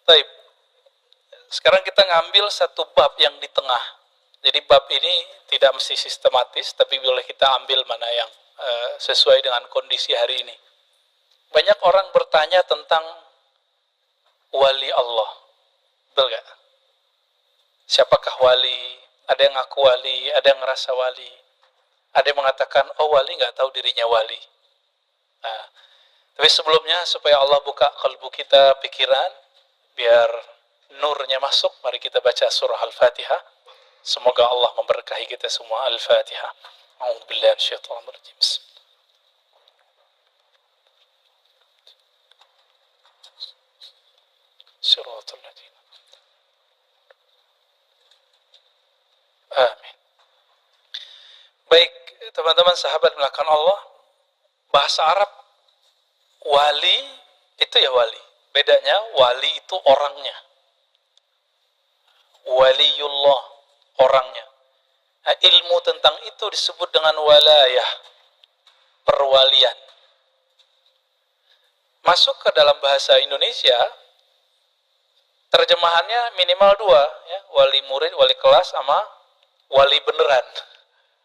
Baik. Sekarang kita ngambil satu bab yang di tengah. Jadi bab ini tidak mesti sistematis, tapi boleh kita ambil mana yang sesuai dengan kondisi hari ini. Banyak orang bertanya tentang wali Allah. Betul gak? Siapakah wali? Ada yang ngaku wali, ada yang ngerasa wali. Ada yang mengatakan, oh wali nggak tahu dirinya wali. Nah, tapi sebelumnya supaya Allah buka kalbu kita, pikiran, biar nurnya masuk, mari kita baca surah Al-Fatihah. Semoga Allah memberkahi kita semua. Al-Fatihah. A'udzubillahi minasyaitonir rajim. Shiratal ladzina. Amin. Baik, teman-teman sahabat melakukan Allah, bahasa Arab wali itu ya wali. Bedanya wali itu orangnya. Waliullah orangnya. Nah, ilmu tentang itu disebut dengan walayah, perwalian. Masuk ke dalam bahasa Indonesia, terjemahannya minimal dua, ya, wali murid, wali kelas, sama wali beneran.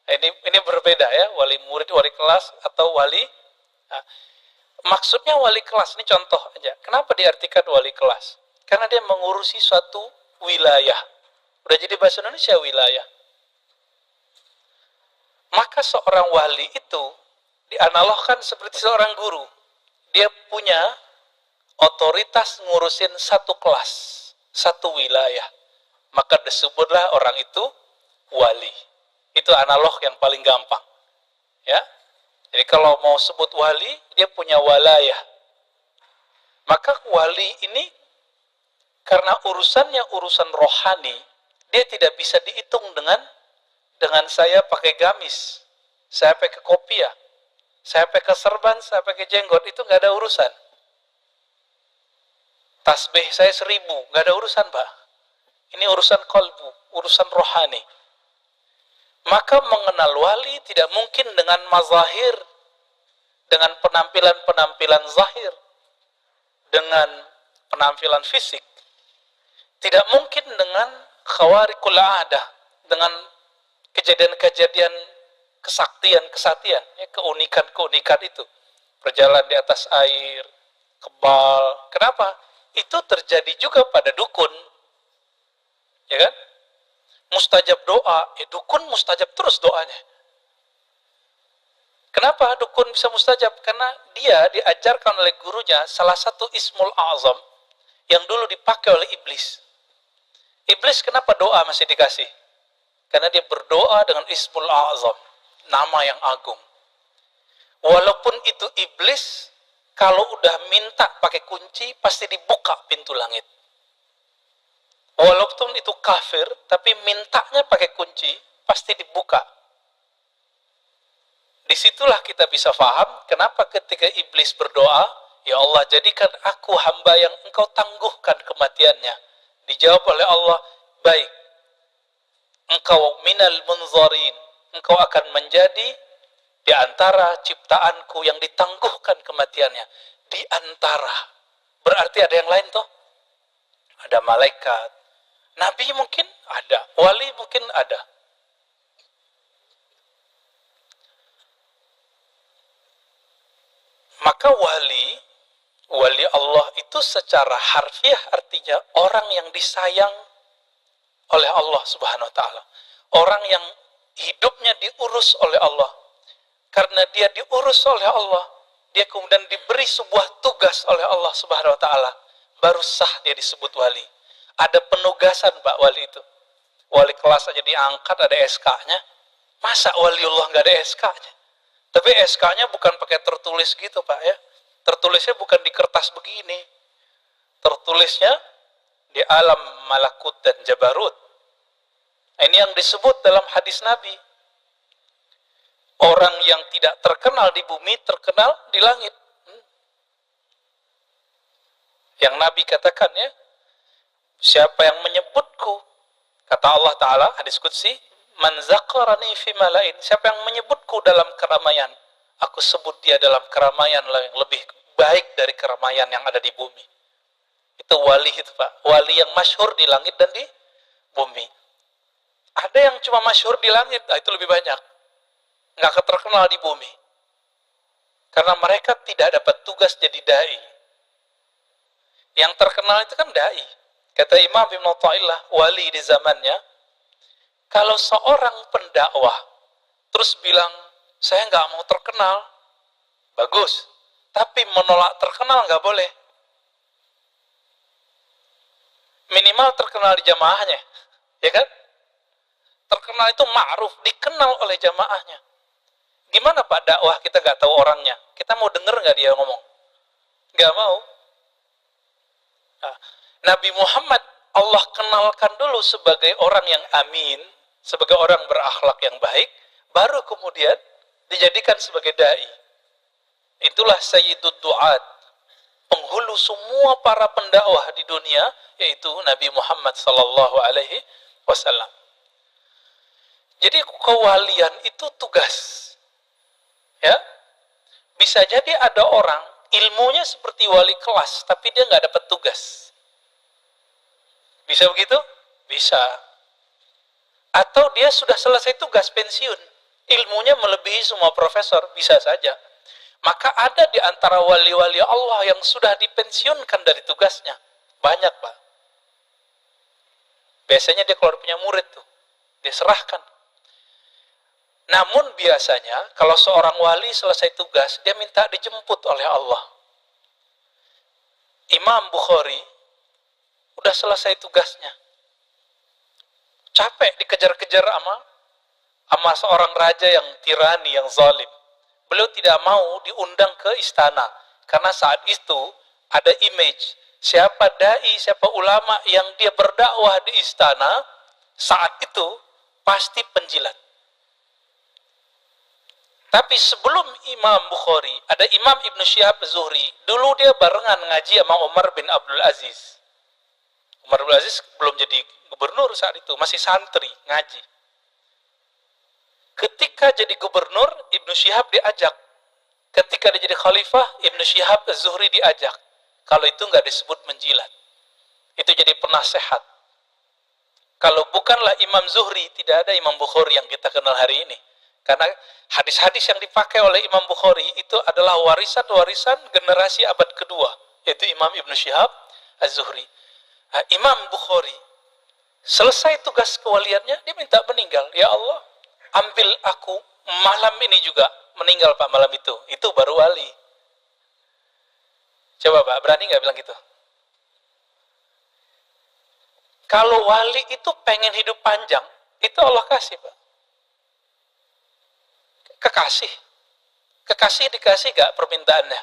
Ini berbeda ya, wali murid, wali kelas, atau wali. Nah, maksudnya wali kelas, ini contoh aja. Kenapa diartikan wali kelas? Karena dia mengurusi suatu wilayah. Udah jadi bahasa Indonesia wilayah. Maka seorang wali itu dianalogkan seperti seorang guru. Dia punya otoritas ngurusin satu kelas, satu wilayah. Maka disebutlah orang itu wali. Itu analog yang paling gampang. Ya. Jadi kalau mau sebut wali, dia punya walayah. Maka wali ini karena urusannya urusan rohani, dia tidak bisa dihitung dengan saya pakai gamis, saya pakai kopiah, saya pakai serban, saya pakai jenggot, itu nggak ada urusan. Tasbih saya 1000, nggak ada urusan, Pak. Ini urusan kalbu, urusan rohani. Maka mengenal wali tidak mungkin dengan mazahir, dengan penampilan-penampilan zahir, dengan penampilan fisik. Tidak mungkin dengan khawarikul adah, dengan kejadian-kejadian kesaktian, ya, keunikan itu. Berjalan di atas air, kebal. Kenapa? Itu terjadi juga pada dukun. Ya kan? Mustajab doa, dukun mustajab terus doanya. Kenapa dukun bisa mustajab? Karena dia diajarkan oleh gurunya salah satu ismul azam yang dulu dipakai oleh iblis. Iblis kenapa doa masih dikasih? Karena dia berdoa dengan ismul azam, nama yang agung. Walaupun itu iblis, kalau udah minta pakai kunci, pasti dibuka pintu langit. Walaupun itu kafir, tapi mintanya pakai kunci, pasti dibuka. Disitulah kita bisa paham kenapa ketika iblis berdoa, ya Allah jadikan aku hamba yang engkau tangguhkan kematiannya. Dijawab oleh Allah, baik, engkau minal munzarin, engkau akan menjadi di antara ciptaanku yang ditangguhkan kematiannya. Di antara, berarti ada yang lain toh? Ada malaikat, nabi mungkin ada, wali mungkin ada. Maka wali Allah itu secara harfiah artinya orang yang disayang oleh Allah Subhanahu wa taala. Orang yang hidupnya diurus oleh Allah. Karena dia diurus oleh Allah, dia kemudian diberi sebuah tugas oleh Allah Subhanahu wa taala, baru sah dia disebut wali. Ada penugasan Pak wali itu. Wali kelas aja diangkat ada SK-nya. Masa waliullah nggak ada SK-nya? Tapi SK-nya bukan pakai tertulis gitu Pak ya. Tertulisnya bukan di kertas begini. Tertulisnya di alam malakut dan jabarut. Ini yang disebut dalam hadis Nabi. Orang yang tidak terkenal di bumi, terkenal di langit. Yang Nabi katakan ya, siapa yang menyebutku, kata Allah Ta'ala, hadis qudsi, man zakarani fi malain, siapa yang menyebutku dalam keramaian, aku sebut dia dalam keramaian yang lebih baik dari keramaian yang ada di bumi. Itu wali itu Pak, wali yang masyhur di langit dan di bumi. Ada yang cuma masyhur di langit, itu lebih banyak, nggak terkenal di bumi. Karena mereka tidak dapat tugas jadi dai. Yang terkenal itu kan dai. Kata Imam Ibn Athaillah, wali di zamannya, kalau seorang pendakwah terus bilang, saya nggak mau terkenal, bagus. Tapi menolak terkenal nggak boleh. Minimal terkenal di jamaahnya, ya kan? Terkenal itu ma'ruf, dikenal oleh jamaahnya. Gimana Pak dakwah kita nggak tahu orangnya? Kita mau denger nggak dia ngomong? Nggak mau. Nah, Nabi Muhammad Allah kenalkan dulu sebagai orang yang amin, sebagai orang berakhlak yang baik, baru kemudian dijadikan sebagai dai. Itulah Sayyidud Du'at, penghulu semua para pendakwah di dunia, yaitu Nabi Muhammad sallallahu alaihi wasallam. Jadi kewalian itu tugas. Ya. Bisa jadi ada orang ilmunya seperti wali kelas, tapi dia nggak dapat tugas. Bisa begitu? Bisa. Atau dia sudah selesai tugas pensiun, ilmunya melebihi semua profesor, bisa saja. Maka ada di antara wali-wali Allah yang sudah dipensiunkan dari tugasnya. Banyak Pak. Biasanya dia keluar punya murid tuh, dia serahkan. Namun biasanya kalau seorang wali selesai tugas, dia minta dijemput oleh Allah. Imam Bukhari udah selesai tugasnya, capek dikejar-kejar sama seorang raja yang tirani, yang zalim. Beliau tidak mau diundang ke istana, karena saat itu ada image, siapa dai, siapa ulama yang dia berdakwah di istana, saat itu pasti penjilat. Tapi sebelum Imam Bukhari, ada Imam Ibn Syihab Zuhri. Dulu dia barengan ngaji sama Umar bin Abdul Aziz. Umar bin Abdul Aziz belum jadi gubernur saat itu, masih santri, ngaji. Ketika jadi gubernur, Ibn Syihab diajak. Ketika dia jadi khalifah, Ibn Syihab Zuhri diajak. Kalau itu nggak disebut menjilat. Itu jadi penasehat. Kalau bukanlah Imam Zuhri, tidak ada Imam Bukhari yang kita kenal hari ini. Karena hadis-hadis yang dipakai oleh Imam Bukhari itu adalah warisan-warisan generasi abad kedua, yaitu Imam Ibn Syihab Az-Zuhri. Nah, Imam Bukhari selesai tugas kewaliannya, dia minta meninggal. Ya Allah, ambil aku malam ini juga. Meninggal Pak malam itu. Itu baru wali. Coba Pak, berani nggak bilang gitu? Kalau wali itu pengen hidup panjang, itu Allah kasih Pak. Kekasih dikasih gak permintaannya?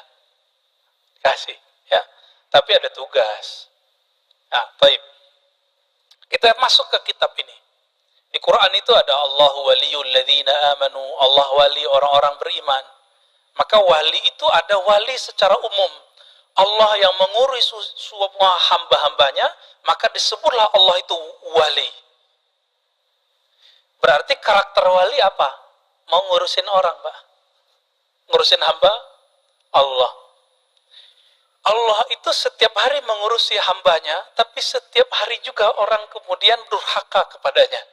Kasih, ya. Tapi ada tugas. Nah, baik. Kita masuk ke kitab ini. Di Quran itu ada Allahu waliyul ladzina amanu, Allah wali orang-orang beriman. Maka wali itu ada wali secara umum. Allah yang mengurus semua hamba-hambanya, maka disebutlah Allah itu wali. Berarti karakter wali apa? Mau ngurusin orang Pak, ngurusin hamba Allah. Allah itu setiap hari mengurusi hambanya, tapi setiap hari juga orang kemudian durhaka kepadanya.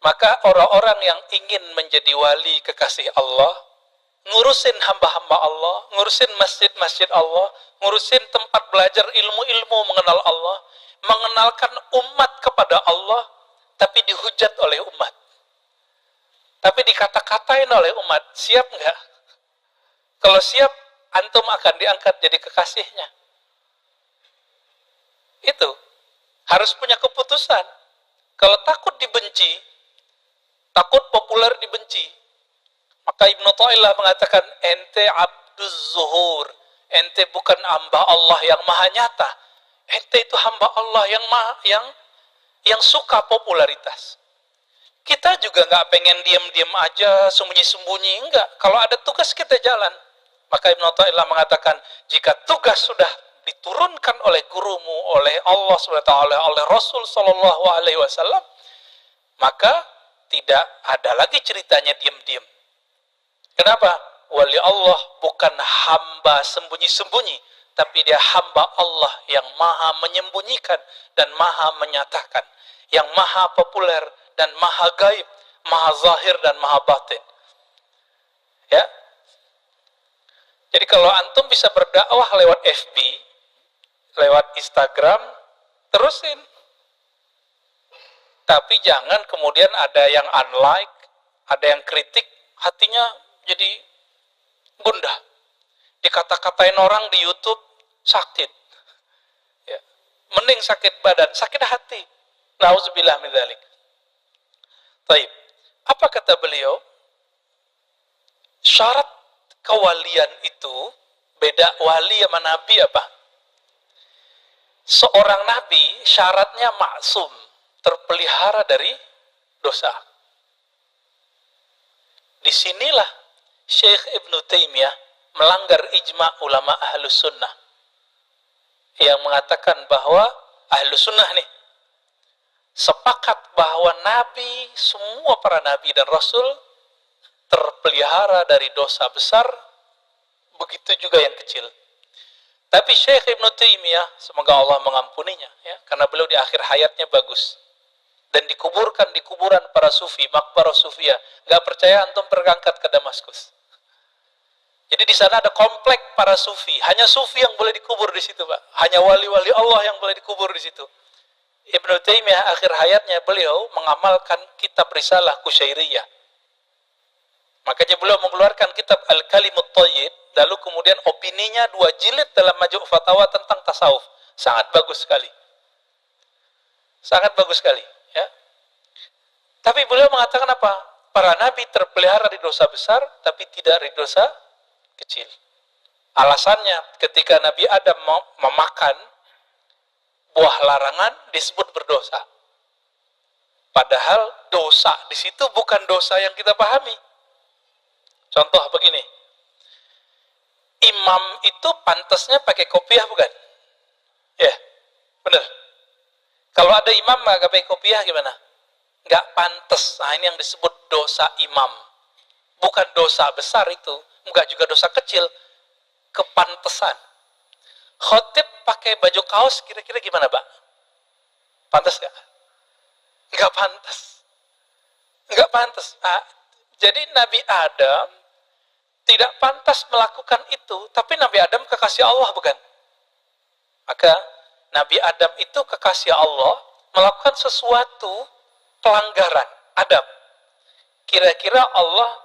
Maka orang-orang yang ingin menjadi wali kekasih Allah, ngurusin hamba-hamba Allah, ngurusin masjid-masjid Allah, ngurusin tempat belajar ilmu-ilmu mengenal Allah, mengenalkan umat kepada Allah, tapi dihujat oleh umat. Tapi dikata-katain oleh umat, siap nggak? Kalau siap, antum akan diangkat jadi kekasihnya. Itu harus punya keputusan. Kalau takut dibenci, takut populer dibenci, maka Ibnu Athaillah mengatakan, ente abduz zuhur, ente bukan hamba Allah yang maha nyata, ente itu hamba Allah yang suka popularitas. Kita juga nggak pengen diam-diam aja, sembunyi-sembunyi, enggak. Kalau ada tugas kita jalan. Maka Ibnu Athaillah mengatakan, jika tugas sudah diturunkan oleh gurumu, oleh Allah SWT, oleh Rasul Sallallahu Alaihi Wasallam, maka tidak ada lagi ceritanya diam-diam. Kenapa? Wali Allah bukan hamba sembunyi-sembunyi, tapi dia hamba Allah yang maha menyembunyikan dan maha menyatakan, yang maha populer dan maha gaib, maha zahir dan maha batin. Ya. Jadi kalau antum bisa berdakwah lewat FB, lewat Instagram, terusin. Tapi jangan kemudian ada yang unlike, ada yang kritik, hatinya jadi gundah. Dikata-katain orang di YouTube, sakit. Ya. Mending sakit badan, sakit hati. Nauzubillah min dzalik. Taib. Apa kata beliau? Syarat kewalian itu beda wali sama nabi apa? Seorang nabi syaratnya maksum, terpelihara dari dosa. Disinilah Syekh Ibnu Taimiyah melanggar ijma ulama ahlus sunnah yang mengatakan bahwa ahlus sunnah nih sepakat bahwa nabi, semua para nabi dan rasul terpelihara dari dosa besar, begitu juga yang kecil. Tapi Syekh Ibnu Taimiyah, semoga Allah mengampuninya, ya, karena beliau di akhir hayatnya bagus dan dikuburkan di kuburan para sufi, makbarah sufiyah. Gak percaya antum berangkat ke Damaskus. Jadi di sana ada komplek para sufi, hanya sufi yang boleh dikubur di situ, Pak. Hanya wali-wali Allah yang boleh dikubur di situ. Ibnu Taimiyah akhir hayatnya beliau mengamalkan kitab risalah Kusyairiyah. Makanya beliau mengeluarkan kitab Al-Kalimut Thayyib, lalu kemudian opininya 2 jilid dalam Majmu' Fatawa tentang tasawuf. Sangat bagus sekali. Sangat bagus sekali, ya. Tapi beliau mengatakan apa? Para nabi terpelihara di dosa besar, tapi tidak di dosa kecil. Alasannya ketika Nabi Adam memakan buah larangan disebut berdosa. Padahal dosa di situ bukan dosa yang kita pahami. Contoh begini, imam itu pantasnya pakai kopiah bukan? Ya, benar. Kalau ada imam nggak pakai kopiah gimana? Nggak pantas. Nah, ini yang disebut dosa imam. Bukan dosa besar itu, nggak juga dosa kecil. Kepantesan. Khotib pakai baju kaos kira-kira gimana, Pak? Pantas nggak? Nggak pantas. Nggak pantas. Nah, jadi Nabi Adam tidak pantas melakukan itu, tapi Nabi Adam kekasih Allah bukan? Maka Nabi Adam itu kekasih Allah melakukan sesuatu pelanggaran adab. Kira-kira Allah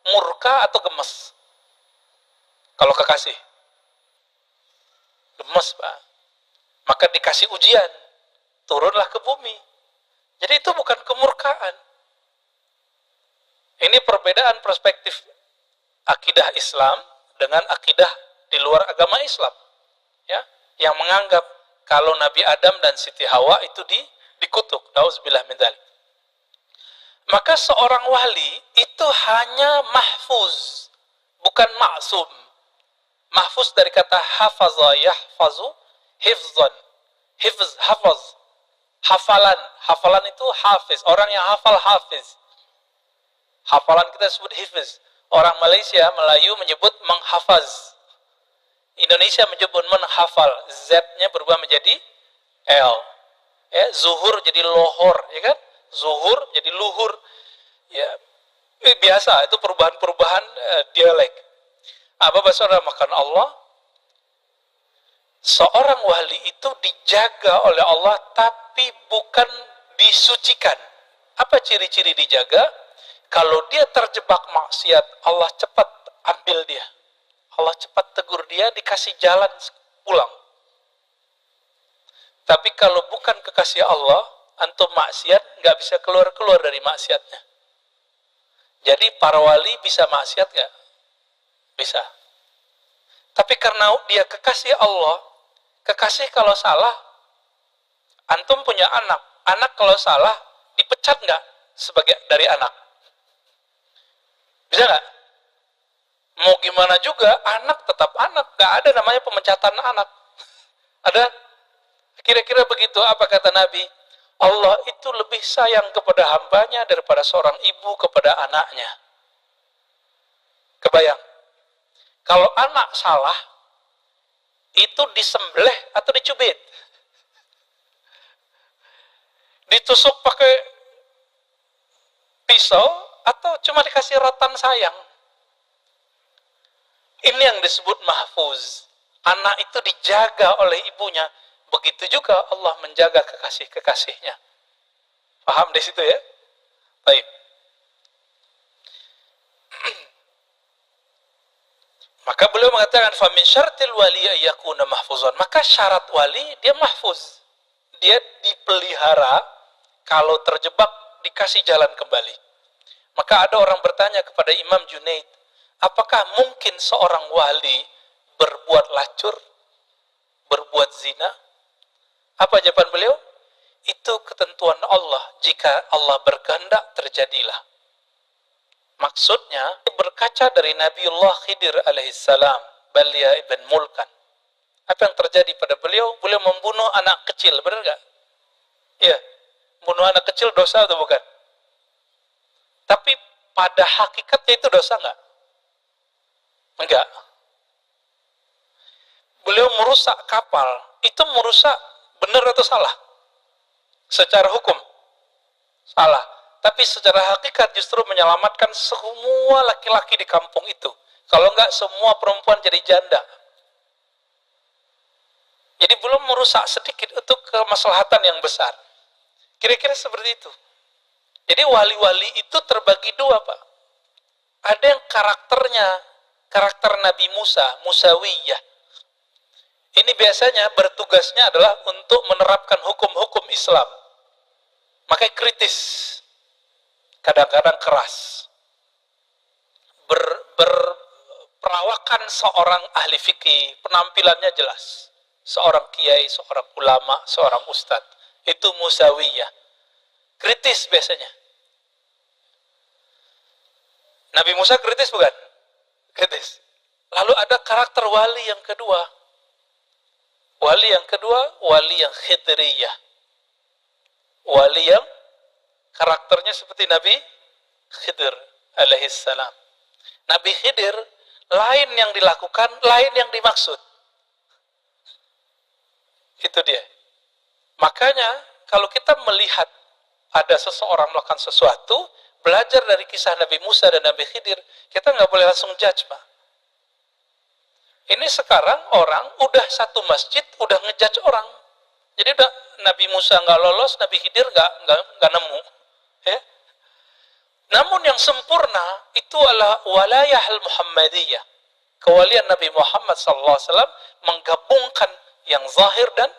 murka atau gemes? Kalau kekasih gemes, Pak. Maka dikasih ujian, turunlah ke bumi. Jadi itu bukan kemurkaan. Ini perbedaan perspektif akidah Islam dengan akidah di luar agama Islam, ya, yang menganggap kalau Nabi Adam dan Siti Hawa itu dikutuk. Nauzubillah min dzalik. Maka seorang wali itu hanya mahfuz, bukan maksum. Mahfuz dari kata hafaza yahfazu, hifzan, hafaz, hafalan. Hafalan itu hafiz, orang yang hafal hafiz. Hafalan kita sebut hifz. Orang Malaysia, Melayu menyebut menghafaz. Indonesia menyebut menghafal. Z-nya berubah menjadi L. Ya, zuhur jadi lohor, ya kan? Zuhur jadi luhur. Ya, biasa itu perubahan-perubahan dialek. Apa bahasa makan Allah? Seorang wali itu dijaga oleh Allah tapi bukan disucikan. Apa ciri-ciri dijaga? Kalau dia terjebak maksiat, Allah cepat ambil dia. Allah cepat tegur dia, dikasih jalan pulang. Tapi kalau bukan kekasih Allah, antum maksiat, nggak bisa keluar-keluar dari maksiatnya. Jadi para wali bisa maksiat nggak? Bisa. Tapi karena dia kekasih Allah, kekasih kalau salah, antum punya anak. Anak kalau salah, dipecat nggak sebagai dari anak? Bisa nggak? Mau gimana juga, anak tetap anak. Nggak ada namanya pemecatan anak. Ada? Kira-kira begitu. Apa kata Nabi? Allah itu lebih sayang kepada hambanya daripada seorang ibu kepada anaknya. Kebayang? Kalau anak salah, itu disembelih atau dicubit? Ditusuk pakai pisau atau cuma dikasih rotan sayang? Ini yang disebut mahfuz. Anak itu dijaga oleh ibunya. Begitu juga Allah menjaga kekasih-kekasihnya. Paham di situ ya? Baik. Maka beliau mengatakan famin syartil wali ayyakuna mahfuzan. Maka syarat wali dia mahfuz. Dia dipelihara, kalau terjebak dikasih jalan kembali. Maka ada orang bertanya kepada Imam Junaid, apakah mungkin seorang wali berbuat lacur, berbuat zina? Apa jawaban beliau? Itu ketentuan Allah. Jika Allah berkehendak, terjadilah. Maksudnya, berkaca dari Nabiullah Khidir alaihissalam, Balia ibn Mulkan. Apa yang terjadi pada beliau? Beliau membunuh anak kecil, benar gak? Iya, bunuh anak kecil dosa atau bukan? Tapi pada hakikatnya itu dosa nggak? Enggak. Beliau merusak kapal, itu merusak benar atau salah? Secara hukum salah, tapi secara hakikat justru menyelamatkan semua laki-laki di kampung itu. Kalau enggak, semua perempuan jadi janda. Jadi belum merusak sedikit untuk kemaslahatan yang besar. Kira-kira seperti itu. Jadi wali-wali itu terbagi dua, Pak. Ada yang karakternya karakter Nabi Musa, Musawiyah. Ini biasanya bertugasnya adalah untuk menerapkan hukum-hukum Islam. Makanya kritis, kadang-kadang keras. Berperawakan seorang ahli fikih, penampilannya jelas. Seorang kiai, seorang ulama, seorang ustadz. Itu Musawiyah. Kritis biasanya. Nabi Musa kritis bukan? Kritis. Lalu ada karakter wali yang kedua. Wali yang kedua, wali yang khidriyah. Wali yang karakternya seperti Nabi Khidir alaihissalam. Nabi Khidir, lain yang dilakukan, lain yang dimaksud. Itu dia. Makanya, kalau kita melihat ada seseorang melakukan sesuatu, belajar dari kisah Nabi Musa dan Nabi Khidir, kita nggak boleh langsung judge, Pak. Ini sekarang orang udah satu masjid, udah ngejudge orang. Jadi udah Nabi Musa nggak lolos, Nabi Khidir nggak nemu. Ya. Namun yang sempurna itu adalah walayah al-Muhammadiyah. Kewalian Nabi Muhammad SAW menggabungkan yang zahir dan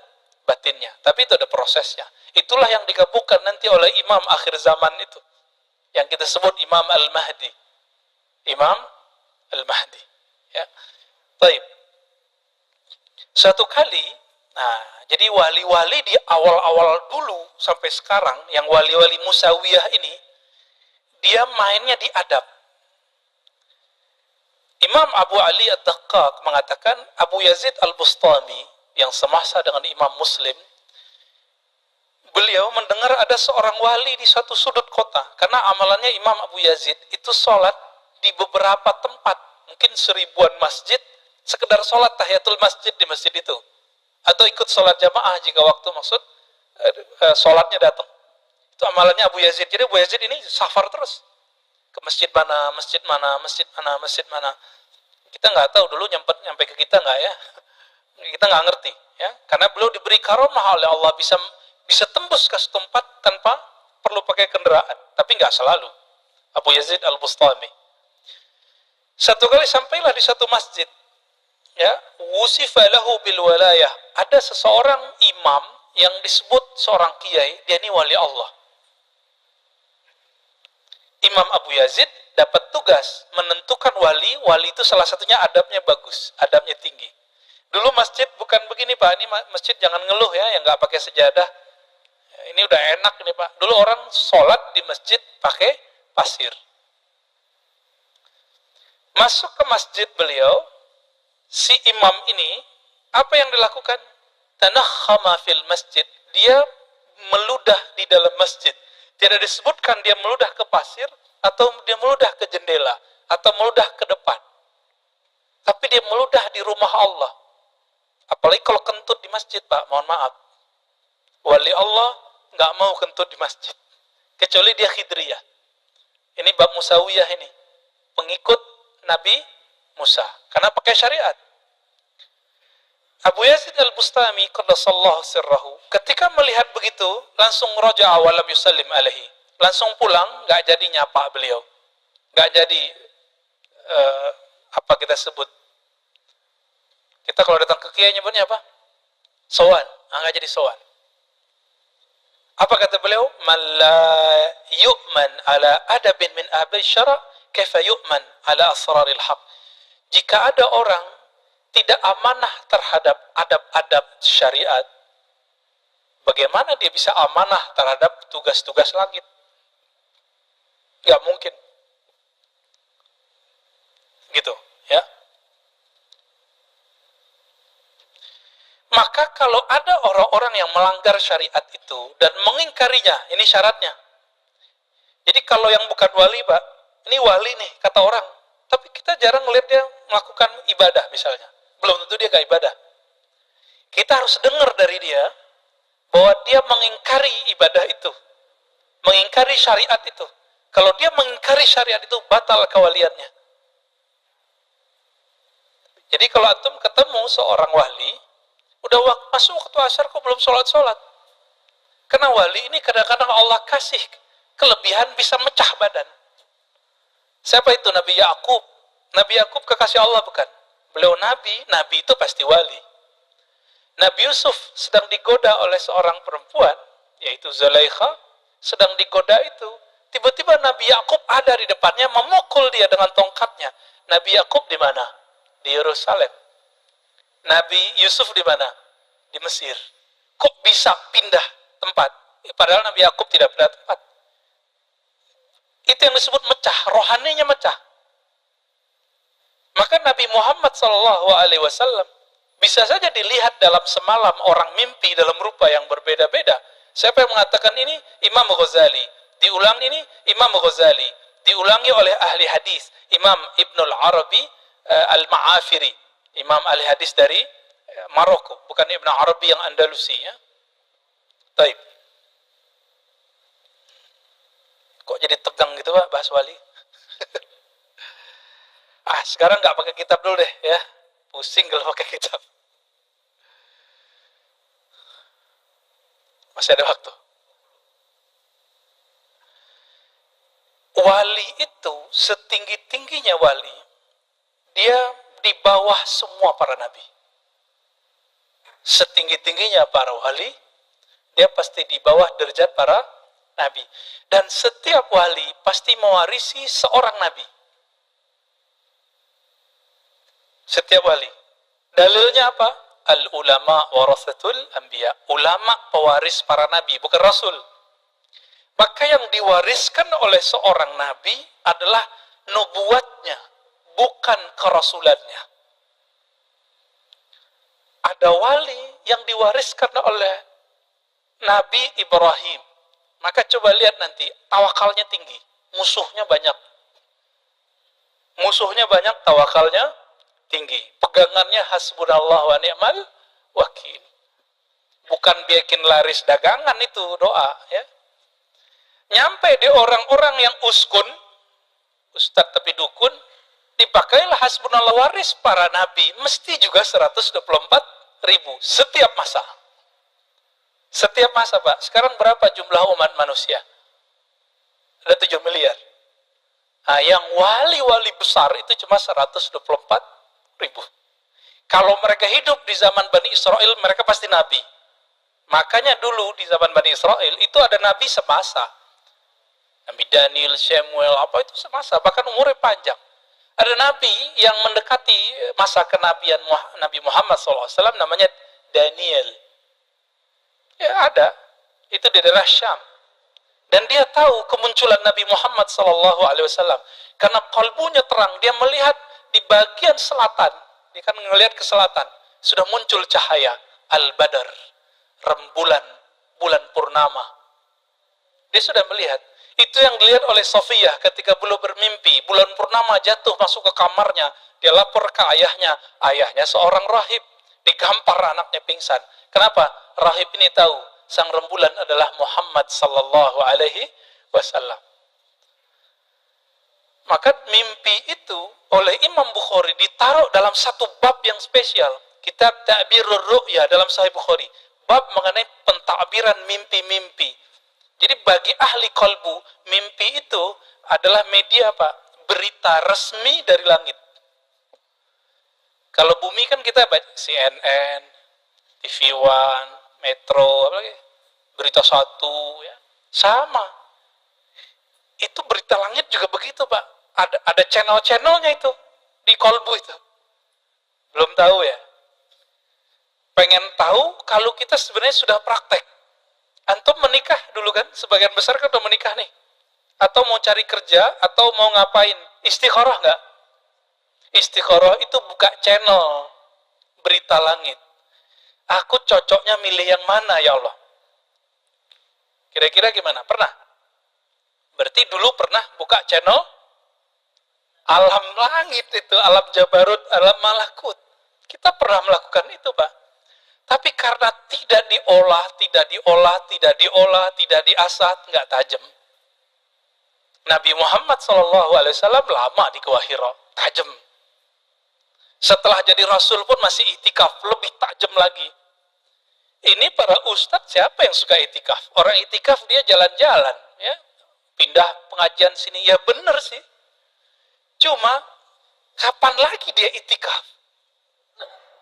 batinnya. Tapi itu ada prosesnya. Itulah yang digabungkan nanti oleh imam akhir zaman itu. Yang kita sebut Imam Al-Mahdi. Imam Al-Mahdi. Ya. Baik. Suatu kali, jadi wali-wali di awal-awal dulu sampai sekarang, yang wali-wali Musawiyah ini, dia mainnya di adab. Imam Abu Ali Ad-Daqqaq mengatakan, Abu Yazid Al-Bustami, yang semasa dengan Imam Muslim, beliau mendengar ada seorang wali di suatu sudut kota. Karena amalannya Imam Abu Yazid itu sholat di beberapa tempat, mungkin 1000-an masjid, sekedar sholat tahiyatul masjid di masjid itu. Atau ikut sholat jamaah jika waktu maksud sholatnya datang. Itu amalannya Abu Yazid. Jadi Abu Yazid ini safar terus. Ke masjid mana, masjid mana, masjid mana, masjid mana. Kita nggak tahu dulu nyampe ke kita nggak ya. Kita nggak ngerti. Ya. Karena beliau diberi karomah oleh Allah bisa tembus ke tempat tanpa perlu pakai kendaraan. Tapi nggak selalu. Abu Yazid Al-Bustami. Satu kali sampailah di satu masjid. Ya, wusifa lahu bil walayah. Ada seseorang imam yang disebut seorang kiai, dia ini wali Allah. Imam Abu Yazid dapat tugas menentukan wali itu salah satunya adabnya bagus, adabnya tinggi. Dulu masjid bukan begini, Pak, ini masjid jangan ngeluh ya, yang nggak pakai sejadah. Ini udah enak nih, Pak. Dulu orang sholat di masjid pakai pasir. Masuk ke masjid beliau, si imam ini, apa yang dilakukan? Tanakhama fil masjid. Dia meludah di dalam masjid. Tidak disebutkan dia meludah ke pasir, atau dia meludah ke jendela, atau meludah ke depan. Tapi dia meludah di rumah Allah. Apalagi kalau kentut di masjid, Pak, mohon maaf. Wali Allah nggak mau kentut di masjid. Kecuali dia khidriyah. Ini bab Musawiyah ini. Pengikut Nabi Musa. Karena pakai syariat. Abu Yazid al-Bustami qaddasallahu sirrahu, ketika melihat begitu, langsung raja'a wa lam yusallim alaihi. Langsung pulang, nggak jadi nyapa beliau. Nggak jadi apa kita sebut. Kita kalau datang ke kiai nyebutnya apa? Sowan. Nggak jadi sowan. Apa kata beliau? Man la yu'man ala adabin min abai syara' kaifa yu'man ala asraril haq. Jika ada orang tidak amanah terhadap adab-adab syariat, bagaimana dia bisa amanah terhadap tugas-tugas langit? Gak mungkin. Gitu, ya. Maka kalau ada orang-orang yang melanggar syariat itu dan mengingkarinya, ini syaratnya. Jadi kalau yang bukan wali, Pak, ini wali nih, kata orang. Tapi kita jarang melihat dia melakukan ibadah misalnya. Belum tentu dia gak ibadah. Kita harus dengar dari dia bahwa dia mengingkari ibadah itu. Mengingkari syariat itu. Kalau dia mengingkari syariat itu, batal kewaliannya. Jadi kalau antum ketemu seorang wali, udah masuk waktu asar kok belum sholat-sholat. Karena wali ini kadang-kadang Allah kasih kelebihan bisa mecah badan. Siapa itu? Nabi Yakub. Nabi Yakub kekasih Allah bukan? Beliau nabi itu pasti wali. Nabi Yusuf sedang digoda oleh seorang perempuan, yaitu Zulaikha, sedang digoda itu. Tiba-tiba Nabi Yakub ada di depannya, memukul dia dengan tongkatnya. Nabi Yakub di mana? Di Yerusalem. Nabi Yusuf di mana? Di Mesir. Kok bisa pindah tempat? Padahal Nabi Yakub tidak pindah tempat. Itu yang disebut mecah, rohaninya mecah. Maka Nabi Muhammad SAW bisa saja dilihat dalam semalam orang mimpi dalam rupa yang berbeda-beda. Siapa yang mengatakan ini? Imam Ghazali. Diulang ini Imam Ghazali. Diulangi oleh ahli hadis Imam Ibnul Arabi Al-Ma'afiri. Imam ahli hadis dari Maroko, bukan Ibn Arabi yang Andalusi, ya. Taib. Kok jadi tegang gitu, Pak, bahas wali? Sekarang nggak pakai kitab dulu deh, ya. Pusing kalau pakai kitab. Masih ada waktu. Wali itu setinggi-tingginya wali, dia di bawah semua para nabi. Setinggi-tingginya para wali, dia pasti di bawah derajat para nabi. Dan setiap wali pasti mewarisi seorang nabi. Setiap wali. Dalilnya apa? Al-ulama warasatul anbiya. Ulama pewaris para nabi, bukan rasul. Maka yang diwariskan oleh seorang nabi adalah nubuatnya, bukan kerasulannya. Ada wali yang diwariskan oleh Nabi Ibrahim. Maka coba lihat nanti, tawakalnya tinggi. Musuhnya banyak. Musuhnya banyak, tawakalnya tinggi. Pegangannya hasbunallah wa ni'mal wakil. Bukan bikin laris dagangan itu doa, ya. Nyampe di orang-orang yang uskun, ustadz tapi dukun, dipakailah hasbunallah, waris para nabi, mesti juga 124.000 setiap masa. Setiap masa, Pak. Sekarang berapa jumlah umat manusia? Ada 7 miliar. Nah, yang wali-wali besar itu cuma 124.000. Kalau mereka hidup di zaman Bani Israel, mereka pasti nabi. Makanya dulu di zaman Bani Israel itu ada nabi semasa. Nabi Daniel, Samuel, apa itu semasa, bahkan umurnya panjang. Ada nabi yang mendekati masa kenabian Nabi Muhammad SAW, namanya Daniel. Ya ada, itu di daerah Syam. Dan dia tahu kemunculan Nabi Muhammad SAW, karena kalbunya terang, dia melihat di bagian selatan, dia kan melihat ke selatan, sudah muncul cahaya Al-Badar, rembulan, bulan purnama. Dia sudah melihat. Itu yang dilihat oleh Sofiyah ketika beliau bermimpi. Bulan purnama jatuh masuk ke kamarnya. Dia lapor ke ayahnya. Ayahnya seorang rahib. digampar anaknya pingsan. Kenapa? Rahib ini tahu sang rembulan adalah Muhammad sallallahu alaihi wasallam. Maka mimpi itu oleh Imam Bukhari ditaruh dalam satu bab yang spesial. Kitab Ta'birur Ru'ya dalam Sahih Bukhari. Bab mengenai pentakbiran mimpi-mimpi. Jadi bagi ahli kolbu, mimpi itu adalah media apa? Berita resmi dari langit. Kalau bumi kan kita baca CNN, TV One, Metro, apa lagi? Berita Satu, ya. Sama. Itu berita langit juga begitu, Pak. Ada channel-channelnya itu di kolbu itu. Belum tahu ya? Pengen tahu kalau kita sebenarnya sudah praktek. Antum menikah dulu kan? Sebagian besar kan udah menikah nih. Atau mau cari kerja, atau mau ngapain? Istikharah nggak? Istikharah itu buka channel berita langit. Aku cocoknya milih yang mana ya Allah? Kira-kira gimana? Pernah? Berarti dulu pernah buka channel alam langit itu, alam jabarut, alam malakut. Kita pernah melakukan itu, Pak. Tapi karena tidak diolah, tidak diasah, nggak tajam. Nabi Muhammad SAW lama di Gua Hira, tajam. Setelah jadi Rasul pun masih itikaf, lebih tajam lagi. Ini para ustadz siapa yang suka itikaf? Orang itikaf dia jalan-jalan, ya, pindah pengajian sini, ya bener sih. Cuma kapan lagi dia itikaf?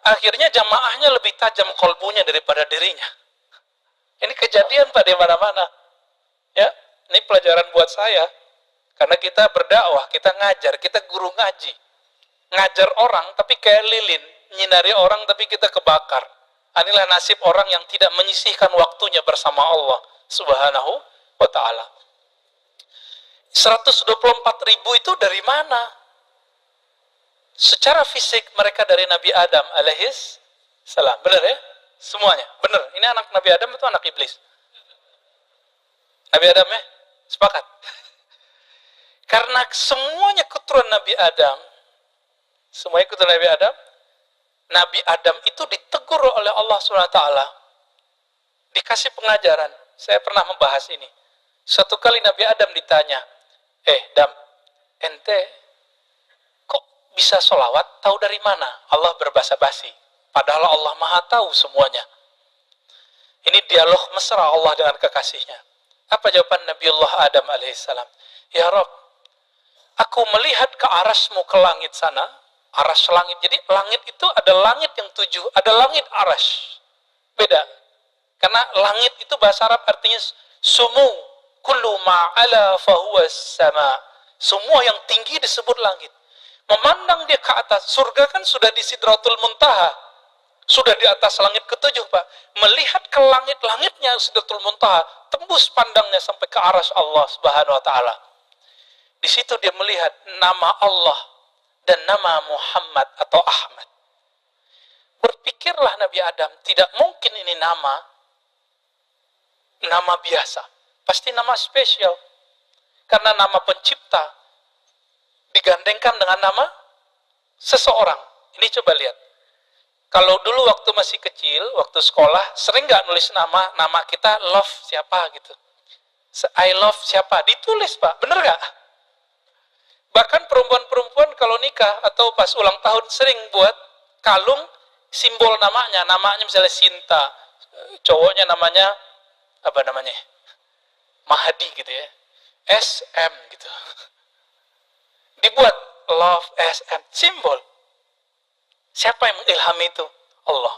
Akhirnya jamaahnya lebih tajam kolbunya daripada dirinya. Ini kejadian Pak di mana-mana. Ya, ini pelajaran buat saya. Karena kita berdakwah, kita ngajar, kita guru ngaji. Ngajar orang tapi kayak lilin, nyinari orang tapi kita kebakar. Inilah nasib orang yang tidak menyisihkan waktunya bersama Allah Subhanahu wa ta'ala. 124.000 itu dari mana? Secara fisik mereka dari Nabi Adam alaihis salam. Benar ya? Semuanya. Benar. Ini anak Nabi Adam itu anak iblis. Nabi Adam ya? Sepakat. Karena semuanya keturunan Nabi Adam, semuanya keturunan Nabi Adam, Nabi Adam itu ditegur oleh Allah SWT, dikasih pengajaran. Saya pernah membahas ini. Satu kali Nabi Adam ditanya, Dam, ente kok bisa sholawat, tahu dari mana? Allah berbahasa basi, padahal Allah maha tahu semuanya. Ini dialog mesra Allah dengan kekasihnya. Apa jawaban Nabiullah Adam alaihissalam? Ya Rob, aku melihat ke arasmu, ke langit sana, aras langit. Jadi langit itu ada langit yang 7, ada langit aras. Beda. Karena langit itu bahasa Arab artinya sumu, kullu ma'ala fahuwa sama. Semua yang tinggi disebut langit. Memandang dia ke atas, surga kan sudah di Sidratul Muntaha. Sudah di atas langit ke-7, Pak. Melihat ke langit-langitnya Sidratul Muntaha, tembus pandangnya sampai ke aras Allah Subhanahu wa taala. Di situ dia melihat nama Allah dan nama Muhammad atau Ahmad. Berpikirlah Nabi Adam, tidak mungkin ini nama biasa. Pasti nama spesial. Karena nama pencipta digandengkan dengan nama seseorang. Ini coba lihat. Kalau dulu waktu masih kecil, waktu sekolah, sering nggak nulis nama kita love siapa gitu. I love siapa, ditulis Pak, bener nggak? Bahkan perempuan-perempuan kalau nikah atau pas ulang tahun sering buat kalung simbol namanya misalnya Sinta, cowoknya namanya apa namanya? Mahdi gitu ya. SM gitu. Dibuat love SM simbol. Siapa yang mengilhami itu? Allah.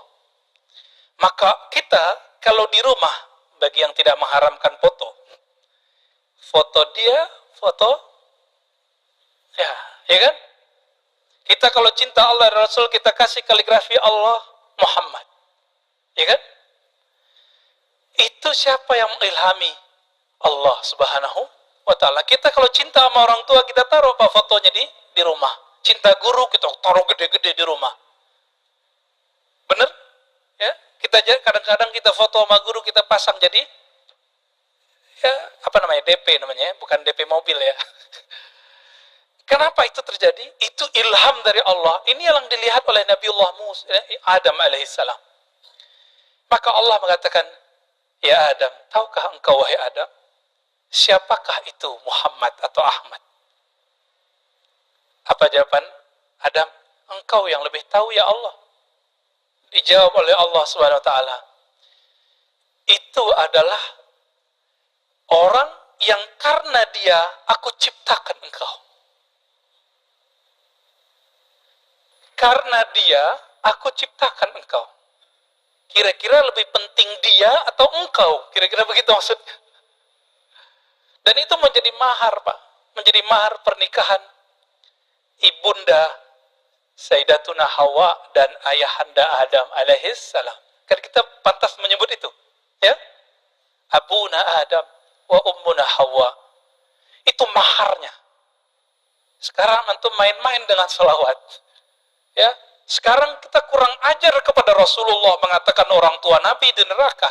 Maka kita kalau di rumah, bagi yang tidak mengharamkan foto dia, ya kan? Kita kalau cinta Allah dan Rasul, kita kasih kaligrafi Allah Muhammad. Ya kan? Itu siapa yang mengilhami? Allah Subhanahu wa ta'ala. Kita kalau cinta sama orang tua, kita taruh apa fotonya di rumah. Cinta guru, kita taruh gede-gede di rumah. Bener? Ya, kita kadang-kadang kita foto sama guru, kita pasang jadi ya, apa namanya? DP namanya, bukan DP mobil ya. Kenapa itu terjadi? Itu ilham dari Allah. Ini yang dilihat oleh Nabiullah Adam alaihissalam. Maka Allah mengatakan, ya Adam, tahukah engkau wahai Adam, siapakah itu Muhammad atau Ahmad? Apa jawaban Adam? Engkau yang lebih tahu ya Allah. Dijawab oleh Allah Subhanahu wa taala, itu adalah orang yang karena dia aku ciptakan engkau. Karena dia aku ciptakan engkau. Kira-kira lebih penting dia atau engkau? Kira-kira begitu maksudnya. Dan itu menjadi mahar, Pak. Menjadi mahar pernikahan ibunda Sayyidatuna Hawa dan ayahanda Adam alaihissalam. Kan kita pantas menyebut itu, ya? Abuna Adam wa ummuna Hawa. Itu maharnya. Sekarang antum main-main dengan sholawat, ya? Sekarang kita kurang ajar kepada Rasulullah mengatakan orang tua Nabi di neraka.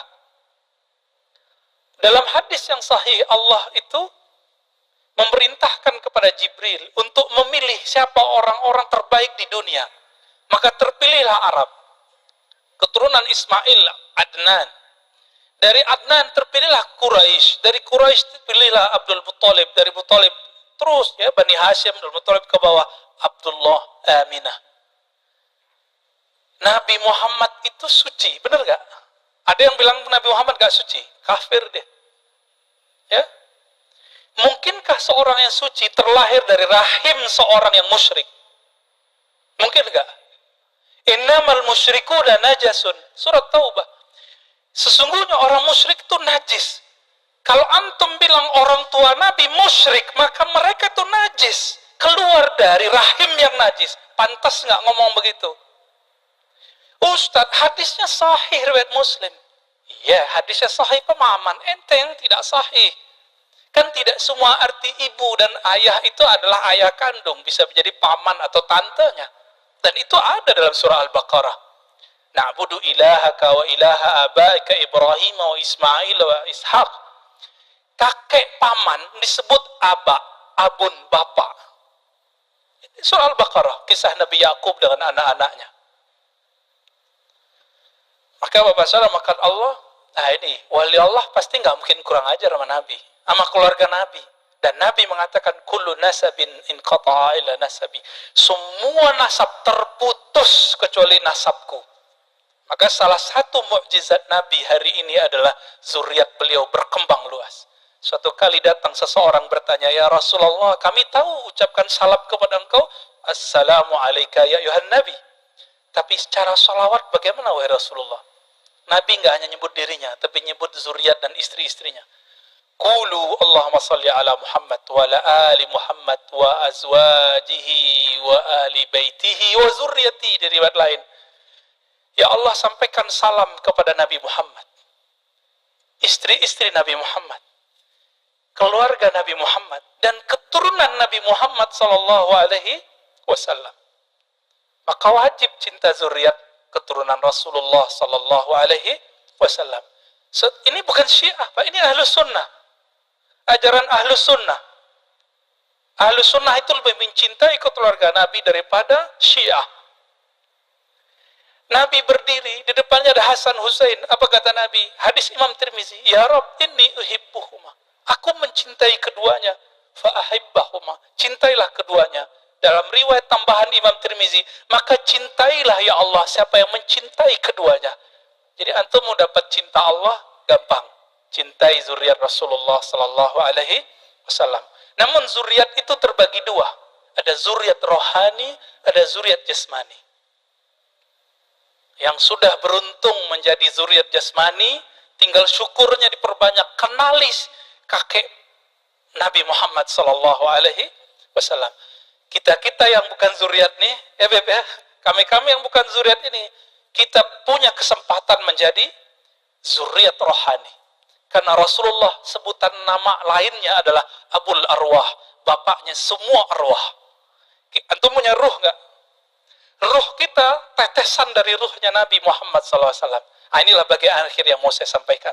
Dalam hadis yang sahih, Allah itu memerintahkan kepada Jibril untuk memilih siapa orang-orang terbaik di dunia. Maka terpilihlah Arab. Keturunan Ismail, Adnan. Dari Adnan terpilihlah Quraisy. Dari Quraisy terpilihlah Abdul Muttalib. Dari Muttalib terus ya Bani Hashim, Abdul Muttalib ke bawah Abdullah, Aminah. Nabi Muhammad itu suci, benar gak? Ada yang bilang Nabi Muhammad gak suci, kafir dia. Ya, mungkinkah seorang yang suci terlahir dari rahim seorang yang musyrik? Mungkin gak? Innamal musyrikuna najasun. Surat Taubah. Sesungguhnya orang musyrik itu najis. Kalau antum bilang orang tua Nabi musyrik, maka mereka itu najis. Keluar dari rahim yang najis. Pantas gak ngomong begitu? Ustadz, hadisnya sahih riwayat Muslim. Iya, hadisnya sahih, pemahaman ente yang tidak sahih. Kan tidak semua arti ibu dan ayah itu adalah ayah kandung, bisa menjadi paman atau tantenya. Dan itu ada dalam surah Al-Baqarah. Na'budu ilahaka wa ilaha abaika Ibrahim wa Ismail wa Ishaq. Kakek paman disebut aba, abun, bapak. Surah Al-Baqarah, kisah Nabi Yakub dengan anak-anaknya. Maka Bapak Saudara, makan Allah, nah ini, wali Allah pasti nggak mungkin kurang ajar sama Nabi, sama keluarga Nabi. Dan Nabi mengatakan, kullu nasabin inqata'a ila nasabi. Semua nasab terputus kecuali nasabku. Maka salah satu mukjizat Nabi hari ini adalah zuriat beliau berkembang luas. Suatu kali datang seseorang bertanya, ya Rasulullah, kami tahu ucapkan salam kepada engkau, assalamu alayka ya ayuhan Nabi. Tapi secara salawat bagaimana wahai Rasulullah? Nabi nggak hanya nyebut dirinya, tapi nyebut zuriat dan istri-istrinya. Qulu Allahumma salli ala Muhammad wa ala ali Muhammad wa azwajihi wa ali baitihi wa zurriyati. Di riwayat lain, ya Allah sampaikan salam kepada Nabi Muhammad, istri-istri Nabi Muhammad, keluarga Nabi Muhammad, dan keturunan Nabi Muhammad sallallahu alaihi wasallam. Maka wajib cinta zuriat keturunan Rasulullah sallallahu alaihi wasallam. Ini bukan Syiah, Pak, ini Ahlus Sunnah. Ajaran Ahlus Sunnah. Ahlus Sunnah itu lebih mencintai keluarga Nabi daripada Syiah. Nabi berdiri, di depannya ada Hasan Husain. Apa kata Nabi? Hadis Imam Tirmizi, ya Rabb, inni uhibbuhuma. Aku mencintai keduanya. Fa ahibbahuma. Cintailah keduanya. Dalam riwayat tambahan Imam Tirmizi, maka cintailah ya Allah siapa yang mencintai keduanya. Jadi antum mau dapat cinta Allah gampang, cintai zuriat Rasulullah sallallahu alaihi wasallam. Namun zuriat itu terbagi dua, ada zuriat rohani, ada zuriat jasmani. Yang sudah beruntung menjadi zuriat jasmani, tinggal syukurnya diperbanyak, kenali kakek Nabi Muhammad sallallahu alaihi wasallam. Kita yang bukan zuriat nih, ya Beb ya, kami yang bukan zuriat ini, kita punya kesempatan menjadi zuriat rohani. Karena Rasulullah sebutan nama lainnya adalah Abul Arwah, bapaknya semua arwah. Antum punya ruh nggak? Ruh kita tetesan dari ruhnya Nabi Muhammad SAW. Nah, inilah bagian akhir yang mau saya sampaikan.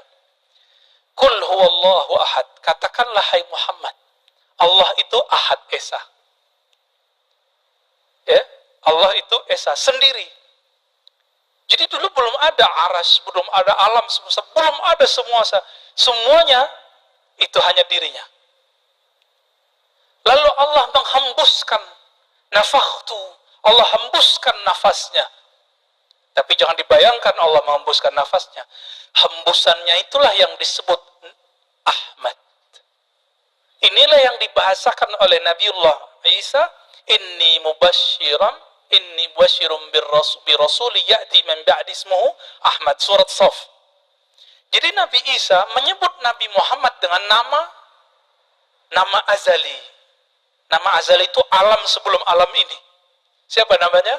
Kul huwallahu ahad. Katakanlah hai Muhammad, Allah itu ahad esa. Allah itu esa sendiri. Jadi dulu belum ada aras, belum ada alam semesta, belum ada semuanya itu hanya dirinya. Lalu Allah menghembuskan nafakhtu, Allah hembuskan nafasnya. Tapi jangan dibayangkan Allah menghembuskan nafasnya. Hembusannya itulah yang disebut Ahmad. Inilah yang dibahasakan oleh Nabiullah Isa, inni mubasyirum birrasuli ya'ti min ba'di ismuhu Ahmad, surat Shaf. Jadi Nabi Isa menyebut Nabi Muhammad dengan nama azali. Nama azali itu alam sebelum alam ini. Siapa namanya?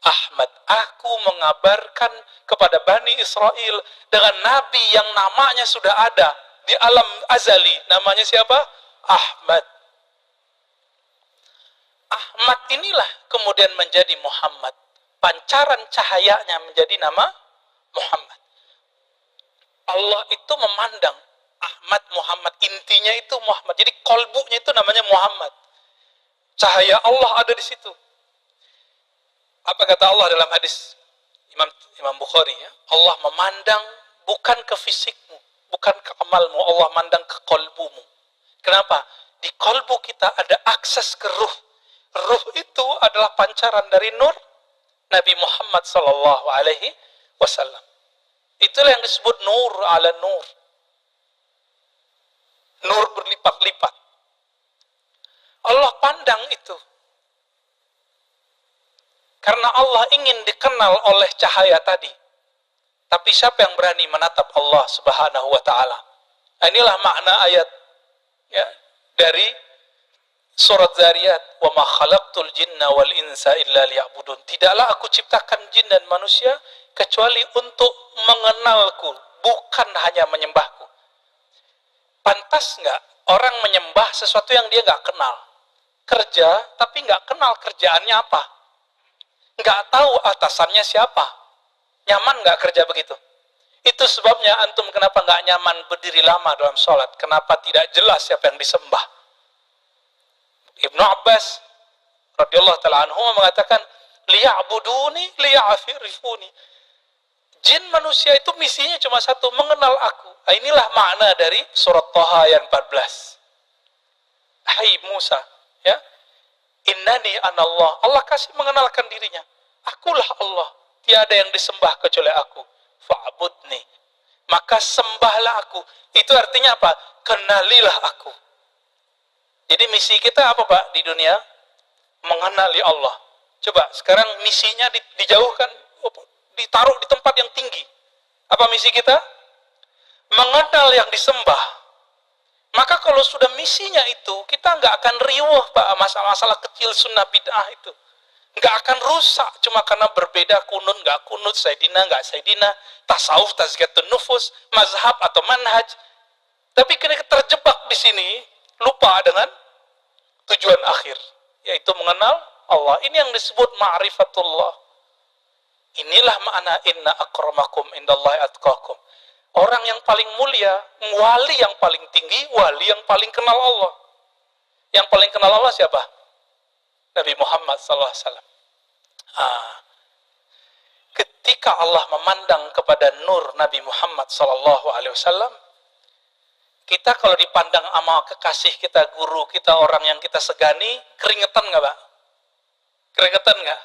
Ahmad. Aku mengabarkan kepada Bani Israel dengan Nabi yang namanya sudah ada di alam azali. Namanya siapa? Ahmad. Ahmad inilah kemudian menjadi Muhammad. Pancaran cahayanya menjadi nama Muhammad. Allah itu memandang Ahmad Muhammad, intinya itu Muhammad. Jadi kolbunya itu namanya Muhammad. Cahaya Allah ada di situ. Apa kata Allah dalam hadis Imam Bukhari, ya? Allah memandang bukan ke fisikmu, bukan ke amalmu, Allah memandang ke kolbumu. Kenapa? Di kolbu kita ada akses ke ruh. Ruh itu adalah pancaran dari nur Nabi Muhammad sallallahu alaihi wasallam. Itulah yang disebut nur ala nur. Nur berlipat-lipat. Allah pandang itu. Karena Allah ingin dikenal oleh cahaya tadi. Tapi siapa yang berani menatap Allah Subhanahu wa taala? Inilah makna ayat, ya, dari surat Zariyat, "Wa ma khalaqtul jinna wal insa illa liya'budun." Tidaklah aku ciptakan jin dan manusia kecuali untuk mengenalku, bukan hanya menyembahku. Pantas nggak orang menyembah sesuatu yang dia nggak kenal? Kerja, tapi nggak kenal kerjaannya apa? Nggak tahu atasannya siapa? Nyaman nggak kerja begitu? Itu sebabnya antum kenapa nggak nyaman berdiri lama dalam sholat? Kenapa tidak jelas siapa yang disembah? Ibnu Abbas radhiyallahu ta'ala anhu mengatakan, liya'buduni liya'afirifuni. Jin manusia itu misinya cuma satu, mengenal aku. Inilah makna dari surat Thaha ayat 14. Hai Musa, ya, innani anallah. Allah kasih mengenalkan dirinya. Akulah Allah, tiada yang disembah kecuali aku. Fa'budni, maka sembahlah aku. Itu artinya apa? Kenalilah aku. Jadi misi kita apa, Pak, di dunia? Mengenali Allah. Coba sekarang misinya dijauhkan, ditaruh di tempat yang tinggi. Apa misi kita? Mengenal yang disembah. Maka kalau sudah misinya itu, kita nggak akan riuh, Pak, masalah-masalah kecil sunnah bid'ah itu. Nggak akan rusak cuma karena berbeda kunut nggak kunut, sayyidina nggak sayyidina, tasawuf, tazkiyatun nufus, mazhab atau manhaj. Tapi kena terjebak di sini, lupa dengan tujuan akhir, yaitu mengenal Allah. Ini yang disebut ma'rifatullah. Inilah makna inna akramakum indallahi atqakum. Orang yang paling mulia, wali yang paling tinggi, wali yang paling kenal Allah. Yang paling kenal Allah siapa? Nabi Muhammad SAW. Ketika Allah memandang kepada nur Nabi Muhammad SAW, kita kalau dipandang sama kekasih kita, guru kita, orang yang kita segani, keringetan nggak, Pak? Keringetan nggak?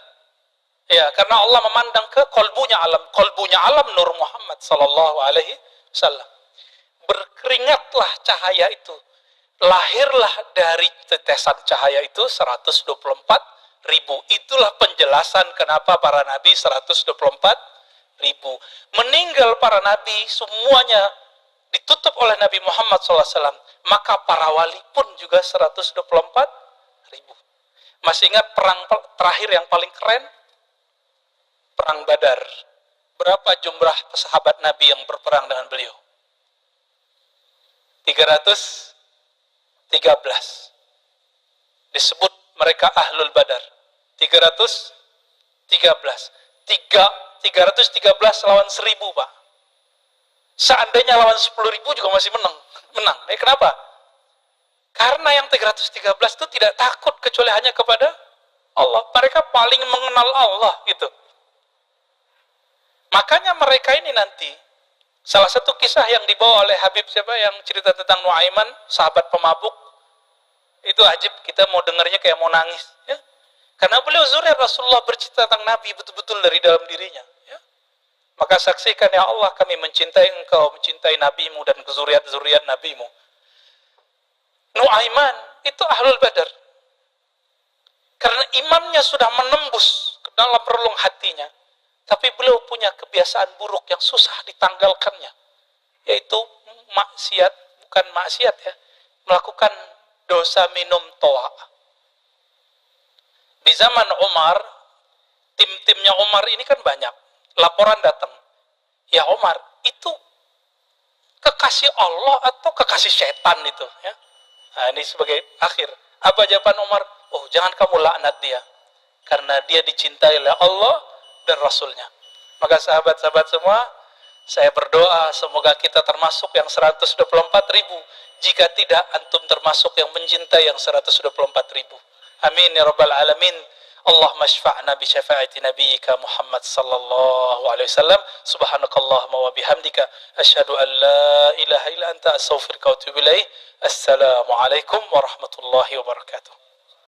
Ya, karena Allah memandang ke kolbunya alam nur Muhammad sallallahu alaihi wasallam. Berkeringatlah cahaya itu. Lahirlah dari tetesan cahaya itu 124.000. Itulah penjelasan kenapa para nabi 124.000. Meninggal para nabi semuanya ditutup oleh Nabi Muhammad SAW. Maka para wali pun juga 124.000. Masih ingat perang terakhir yang paling keren? Perang Badar. Berapa jumlah sahabat Nabi yang berperang dengan beliau? 313. Disebut mereka Ahlul Badar. 313. 313 lawan 1000, Pak. Seandainya lawan 10.000 juga masih menang. Kenapa? Karena yang 313 itu tidak takut kecuali hanya kepada Allah. Mereka paling mengenal Allah gitu. Makanya mereka ini nanti, salah satu kisah yang dibawa oleh Habib siapa yang cerita tentang Nuaiman, sahabat pemabuk, itu ajib, kita mau dengarnya kayak mau nangis. Ya. Karena beliau zuriat Rasulullah, bercerita tentang Nabi betul-betul dari dalam dirinya. Ya. Maka saksikan ya Allah, kami mencintai engkau, mencintai Nabimu dan kezuriat-zuriat Nabimu. Nuaiman itu ahlul Badar. Karena imannya sudah menembus ke dalam relung hatinya. Tapi beliau punya kebiasaan buruk yang susah ditanggalkannya. Yaitu maksiat, bukan maksiat ya. Melakukan dosa minum toa. Di zaman Umar, tim-timnya Umar ini kan banyak. Laporan datang. Ya Umar, itu kekasih Allah atau kekasih setan itu? Ya. Nah, ini sebagai akhir. Apa jawaban Umar? Oh, jangan kamu laknat dia. Karena dia dicintai oleh Allah dan Rasulnya. Maka sahabat-sahabat semua, saya berdoa semoga kita termasuk yang 124.000. Jika tidak, antum termasuk yang mencintai yang 124.000. Amin ya rabbal alamin. Allahumma syfa'na bi syafa'ati nabiyyika Muhammad sallallahu alaihi wasallam. Subhanakallahumma wa bihamdika asyhadu an la ilaha illa anta astaghfiruka wa atubu ilaik. Assalamualaikum warahmatullahi wabarakatuh.